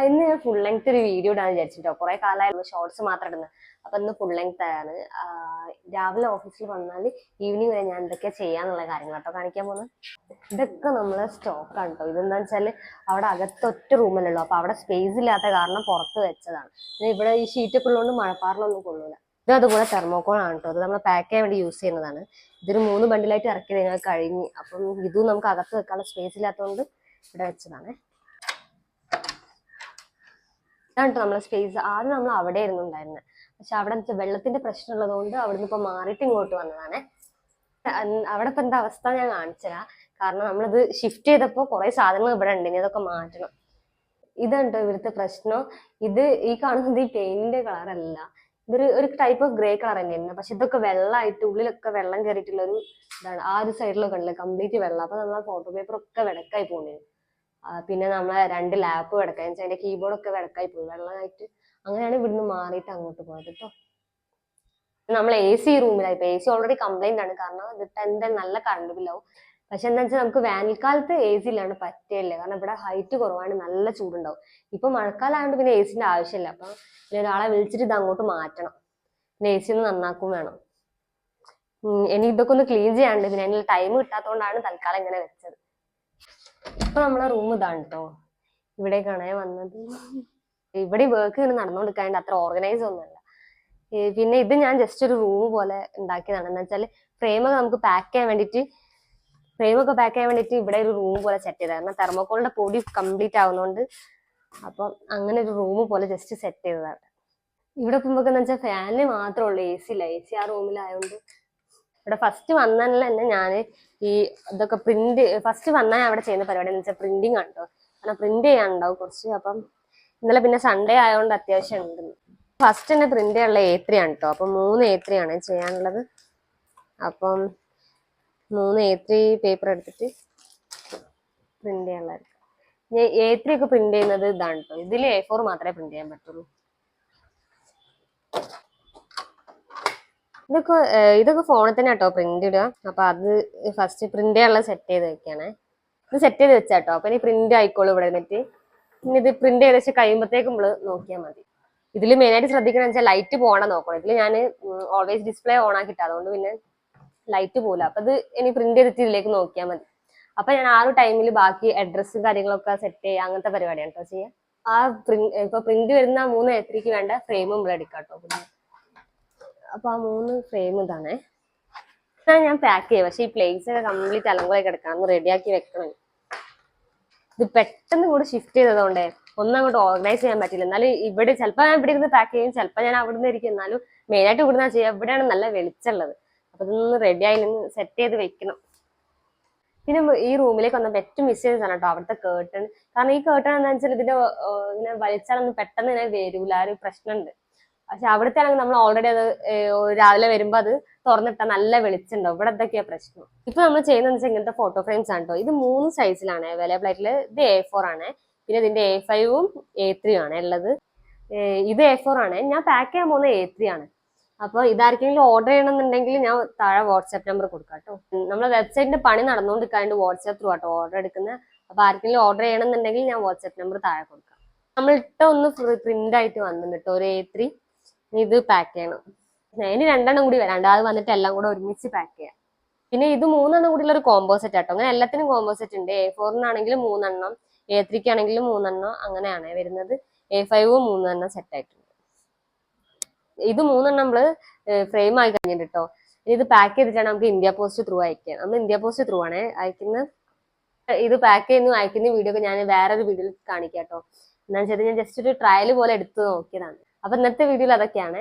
ഇന്ന് ഞാൻ full length ഒരു വീഡിയോ ഇടാന്ന് വിചാരിച്ചിട്ടോ. കുറെ കാലമായിരുന്നു ഷോർട്സ് മാത്രം ഇടുന്നത്. അപ്പൊ ഇന്ന് ഫുൾ ലെങ്ത് ആണ്. രാവിലെ ഓഫീസിൽ വന്നാൽ ഈവനിങ് വരെ ഞാൻ എന്തൊക്കെയാ ചെയ്യാന്നുള്ള കാര്യങ്ങൾ കേട്ടോ കാണിക്കാൻ പോകുന്നത്. ഇതൊക്കെ നമ്മളെ സ്റ്റോക്കാണ് കേട്ടോ. ഇതെന്താ വെച്ചാൽ അവിടെ അകത്ത് ഒറ്റ റൂമല്ലേ, അപ്പൊ അവിടെ സ്പേസ് ഇല്ലാത്ത കാരണം പുറത്ത് വെച്ചതാണ്. ഇവിടെ ഈ ഷീറ്റൊക്കെ ഉള്ളതുകൊണ്ട് മഴപ്പാറിലൊന്നും കൊള്ളൂല. ഇത് അതുപോലെ തെർമോക്കോൾ ആണ് കേട്ടോ. അത് നമ്മൾ പാക്ക് ചെയ്യാൻ വേണ്ടി യൂസ് ചെയ്യുന്നതാണ്. ഇതൊരു 3 ബണ്ടിലായിട്ട് ഇറക്കി ഞങ്ങൾ കഴിഞ്ഞ്. അപ്പം ഇതും നമുക്ക് അകത്ത് വെക്കാനുള്ള സ്പേസ് ഇല്ലാത്തതുകൊണ്ട് ഇവിടെ വെച്ചതാണ്. ഇതാണ് നമ്മളെ സ്പേസ്. ആദ്യം നമ്മൾ അവിടെ ആയിരുന്നു ഉണ്ടായിരുന്നത്. പക്ഷെ അവിടെ വെള്ളത്തിന്റെ പ്രശ്നം ഉള്ളതുകൊണ്ട് അവിടുന്ന് ഇപ്പൊ മാറിയിട്ട് ഇങ്ങോട്ട് വന്നതാണ്. അവിടെ ഇപ്പൊ എന്താ അവസ്ഥ ഞാൻ കാണിച്ചുതരാം. കാരണം നമ്മളിത് ഷിഫ്റ്റ് ചെയ്തപ്പോ കുറെ സാധനങ്ങൾ ഇവിടെ ഉണ്ട്, ഇനി അതൊക്കെ മാറ്റണം. ഇതുണ്ടോ ഇവിടുത്തെ പ്രശ്നം. ഈ കാണുന്നത് ഈ പെയിന്റിന്റെ കളറല്ല, ഒരു ടൈപ്പ് ഓഫ് ഗ്രേ കളർ തന്നെയാണ്. പക്ഷെ ഇതൊക്കെ വെള്ളമായിട്ട് ഉള്ളിലൊക്കെ വെള്ളം കയറിയിട്ടുള്ള ഒരു ഇതാണ്. ആ ഒരു സൈഡിലൊക്കെ ഉള്ളത് കംപ്ലീറ്റ് വെള്ളം. അപ്പൊ നമ്മളെ ഫോട്ടോ പേപ്പർ ഒക്കെ വെടക്കായി പോകുന്നത്. പിന്നെ നമ്മളെ 2 ലാപ്പ് വെടക്കായി, അതിന്റെ കീബോർഡൊക്കെ വെടക്കായി പോയി വെള്ളമായിട്ട്. അങ്ങനെയാണ് ഇവിടുന്ന് മാറിയിട്ട് അങ്ങോട്ട് പോയത് കേട്ടോ. നമ്മൾ AC റൂമിലായി. ഇപ്പൊ AC ഓൾറെഡി കംപ്ലൈന്റ് ആണ്, കാരണം ഇതിട്ട് എന്തായാലും നല്ല കറണ്ട് ബില്ലാവും. പക്ഷെ എന്താ വെച്ചാൽ നമുക്ക് വേനൽക്കാലത്ത് AC ഇല്ലാണ്ട് പറ്റില്ല, കാരണം ഇവിടെ ഹൈറ്റ് കുറവാണ്, നല്ല ചൂടുണ്ടാവും. ഇപ്പൊ മഴക്കാലമായതുകൊണ്ട് പിന്നെ AC ആവശ്യമില്ല. അപ്പൊ പിന്നെ ഒരാളെ വിളിച്ചിട്ട് ഇത് അങ്ങോട്ട് മാറ്റണം. പിന്നെ AC ഒന്ന് നന്നാക്കും വേണം. ഇനി ഇതൊക്കെ ഒന്ന് ക്ലീൻ ചെയ്യാണ്ട്, പിന്നെ അതിനുള്ള ടൈം കിട്ടാത്തതുകൊണ്ടാണ് തൽക്കാലം ഇങ്ങനെ വെച്ചത്. ഇപ്പൊ നമ്മളെ റൂം ഇതാണ് കേട്ടോ. ഇവിടേക്കാണ് വന്നത്. ഇവിടെ വർക്ക് ഇങ്ങനെ നടന്നുകൊടുക്കാണ്ട് അത്ര ഓർഗനൈസ് ഒന്നുമല്ല. പിന്നെ ഇത് ഞാൻ ജസ്റ്റ് ഒരു റൂം പോലെ ഉണ്ടാക്കിയതാണ്. എന്താ വെച്ചാൽ ഫ്രെയിമൊക്കെ നമുക്ക് പാക്ക് ചെയ്യാൻ വേണ്ടിയിട്ട് ഇവിടെ ഒരു റൂം പോലെ സെറ്റ് ചെയ്തത്. കാരണം തെർമോക്കോളിന്റെ പൊടി കംപ്ലീറ്റ് ആവുന്നതുകൊണ്ട് അപ്പം അങ്ങനെ ഒരു റൂം പോലെ ജസ്റ്റ് സെറ്റ് ചെയ്തതാണ്. ഇവിടെ ഇപ്പം എന്ന് വെച്ചാൽ ഫാനിന് മാത്രമേ ഉള്ളൂ, AC ഇല്ല. AC ആ റൂമിലായതുകൊണ്ട് ഇവിടെ ഫസ്റ്റ് വന്നാൽ തന്നെ ഞാൻ ഇതൊക്കെ ഫസ്റ്റ് വന്നാൽ അവിടെ ചെയ്യുന്ന പരിപാടി എന്ന് വെച്ചാൽ പ്രിന്റിങ് ആണ് കേട്ടോ. കാരണം പ്രിന്റ് ചെയ്യാനുണ്ടാവും കുറച്ച്. അപ്പം ഇന്നലെ പിന്നെ സൺഡേ ആയതുകൊണ്ട് അത്യാവശ്യം ഉണ്ട്. ഫസ്റ്റ് തന്നെ പ്രിന്റ് ചെയ്യാനുള്ള A3 ആണ് കേട്ടോ. അപ്പം 3 A3 ആണ് ചെയ്യാനുള്ളത്. അപ്പം 3 A3 പേപ്പർ എടുത്തിട്ട് പ്രിന്റ് ചെയ്യാനുള്ളത്. A3 ഒക്കെ പ്രിന്റ് ചെയ്യുന്നത് ഇതാണ് കേട്ടോ. ഇതിൽ A4 മാത്രമേ പ്രിന്റ് ചെയ്യാൻ പറ്റുള്ളൂ. ഇതൊക്കെ ഫോണിൽ തന്നെ കേട്ടോ പ്രിന്റ് ഇടുക. അപ്പൊ അത് ഫസ്റ്റ് പ്രിന്റ് ചെയ്യാനുള്ള സെറ്റ് ചെയ്ത് വെക്കാണേ. ഇത് സെറ്റ് ചെയ്ത് വെച്ചാട്ടോ. അപ്പൊ ഇനി പ്രിന്റ് ആയിക്കോളൂ ഇവിടെ എന്നിട്ട്. ഇനി ഇത് പ്രിന്റ് ചെയ്ത് കഴിയുമ്പോഴത്തേക്കും നമ്മള് നോക്കിയാൽ മതി. ഇതിൽ മെയിനായിട്ട് ശ്രദ്ധിക്കണം വെച്ചാൽ ലൈറ്റ് പോകണം നോക്കണം. ഇതിൽ ഞാൻ ഓൾവേസ് ഡിസ്പ്ലേ ഓൺ ആക്കിയിട്ട്, അതുകൊണ്ട് പിന്നെ ലൈറ്റ് പോകില്ല. അപ്പൊ ഇത് ഇനി പ്രിന്റ് ചെയ്തിട്ട് ഇതിലേക്ക് നോക്കിയാൽ മതി. അപ്പൊ ഞാൻ ആ ഒരു ടൈമിൽ ബാക്കി അഡ്രസ്സും കാര്യങ്ങളൊക്കെ സെറ്റ് ചെയ്യുക, അങ്ങനത്തെ പരിപാടിയാണ് കേട്ടോ ചെയ്യാം. ഇപ്പൊ പ്രിന്റ് വരുന്ന 3 A3ക്ക് വേണ്ട ഫ്രെയിമും ഇവിടെ എടുക്കാം കേട്ടോ. അപ്പൊ ആ 3 ഫ്രെയിം ഇതാണേ. ഞാൻ പാക്ക് ചെയ്യാം. പക്ഷെ ഈ പ്ലേസ് ഒക്കെ കംപ്ലീറ്റ് അലങ്കോലായി കിടക്കണം, ഒന്ന് റെഡിയാക്കി വെക്കണം. ഇത് പെട്ടെന്ന് കൂടെ ഷിഫ്റ്റ് ചെയ്തതുകൊണ്ടേ ഒന്നങ്ങോട്ട് ഓർഗനൈസ് ചെയ്യാൻ പറ്റില്ല. എന്നാലും ഇവിടെ ചിലപ്പോൾ ഞാൻ ഇവിടെ ഇരുന്ന് പാക്ക് ചെയ്യും, ചിലപ്പോൾ ഞാൻ അവിടെ നിന്ന് ഇരിക്കും. എന്നാലും മെയിനായിട്ട് ഇവിടുന്ന് ചെയ്യാം. ഇവിടെയാണ് നല്ല വെളിച്ചുള്ളത്. അപ്പൊ ഇതൊന്ന് റെഡിയായി നിന്ന് സെറ്റ് ചെയ്ത് വെക്കണം. പിന്നെ ഈ റൂമിലേക്ക് വന്നപ്പോൾ ഏറ്റവും മിസ് ചെയ്തതാണ് കേട്ടോ അവിടുത്തെ കേർട്ടൺ. കാരണം ഈ കേർട്ടൺ എന്താണെന്ന് വെച്ചാൽ ഇതിന്റെ ഇങ്ങനെ വലിച്ചാലൊന്നും പെട്ടെന്ന് ഇങ്ങനെ വരൂല, ആ ഒരു പ്രശ്നമുണ്ട്. പക്ഷെ അവിടുത്തെ ആണെങ്കിൽ നമ്മൾ ഓൾറെഡി അത് രാവിലെ വരുമ്പോ അത് തുറന്നിട്ടാൽ നല്ല വെളിച്ചുണ്ടാവും. ഇവിടെ എന്തൊക്കെയാ പ്രശ്നം. ഇപ്പൊ നമ്മൾ ചെയ്യുന്നത് വെച്ചാൽ ഇങ്ങനത്തെ ഫോട്ടോ ഫ്രെയിംസ് ആണ് കേട്ടോ. ഇത് 3 സൈസിലാണ് അവൈലബിൾ ആയിട്ടുള്ളത്. ഇത് A4 ആണ്. പിന്നെ ഇതിന്റെ A5ഉം A3 ആണ് ഉള്ളത്. ഇത് A4 ആണ്. ഞാൻ പാക്ക് ചെയ്യാൻ പോകുന്ന A3 ആണ്. അപ്പൊ ഇതാർക്കെങ്കിലും ഓർഡർ ചെയ്യണമെന്നുണ്ടെങ്കിൽ ഞാൻ താഴെ വാട്സ്ആപ്പ് നമ്പർ കൊടുക്കാം കേട്ടോ. നമ്മളെ വെബ്സൈറ്റിന്റെ പണി നടന്നുകൊണ്ടിരിക്കാണ്ട് വാട്സ്ആപ്പ് ത്രൂ ആട്ടോ ഓർഡർ എടുക്കുന്നത്. അപ്പൊ ആർക്കെങ്കിലും ഓർഡർ ചെയ്യണമെന്നുണ്ടെങ്കിൽ ഞാൻ വാട്സ്ആപ്പ് നമ്പർ താഴെ കൊടുക്കാം. നമ്മൾ ഒന്ന് പ്രിന്റ് ആയിട്ട് വന്നിട്ടുണ്ട് കേട്ടോ, ഒരു A3. ഇത് പാക്ക് ചെയ്യണം. ഇനി 2 എണ്ണം കൂടി വരാണ്ട്, അത് വന്നിട്ട് എല്ലാം കൂടെ ഒരുമിച്ച് പാക്ക് ചെയ്യാം. പിന്നെ ഇത് 3 എണ്ണം കൂടി ഉള്ള ഒരു കോമ്പോസെറ്റ് ആട്ടോ. അങ്ങനെ എല്ലാത്തിനും കോമ്പോസെറ്റ് ഉണ്ട്. A4 3 എണ്ണം, A3 ആണെങ്കിലും 3 എണ്ണം, അങ്ങനെയാണ് വരുന്നത്. A5ഉം 3 എണ്ണം സെറ്റ് ആയിട്ടുണ്ട്. ഇത് 3 എണ്ണം നമ്മള് ഫ്രെയിം ആയി കഴിഞ്ഞിട്ട് കേട്ടോ. ഇത് പാക്ക് ചെയ്തിട്ടാണ് നമുക്ക് ഇന്ത്യ പോസ്റ്റ് ത്രൂ അയക്കുക. നമ്മൾ ഇന്ത്യ പോസ്റ്റ് ത്രൂ ആണ് അയക്കുന്നത്. ഇത് പാക്ക് ചെയ്യുന്നു അയക്കുന്ന വീഡിയോ ഒക്കെ ഞാൻ വേറൊരു വീഡിയോയിൽ കാണിക്കാം കേട്ടോ. എന്താണെന്ന് വെച്ചാൽ ഞാൻ ജസ്റ്റ് ഒരു ട്രയൽ പോലെ എടുത്ത് നോക്കിയതാണ്. അപ്പൊ ഇന്നത്തെ വീഡിയോയിൽ അതൊക്കെയാണ്.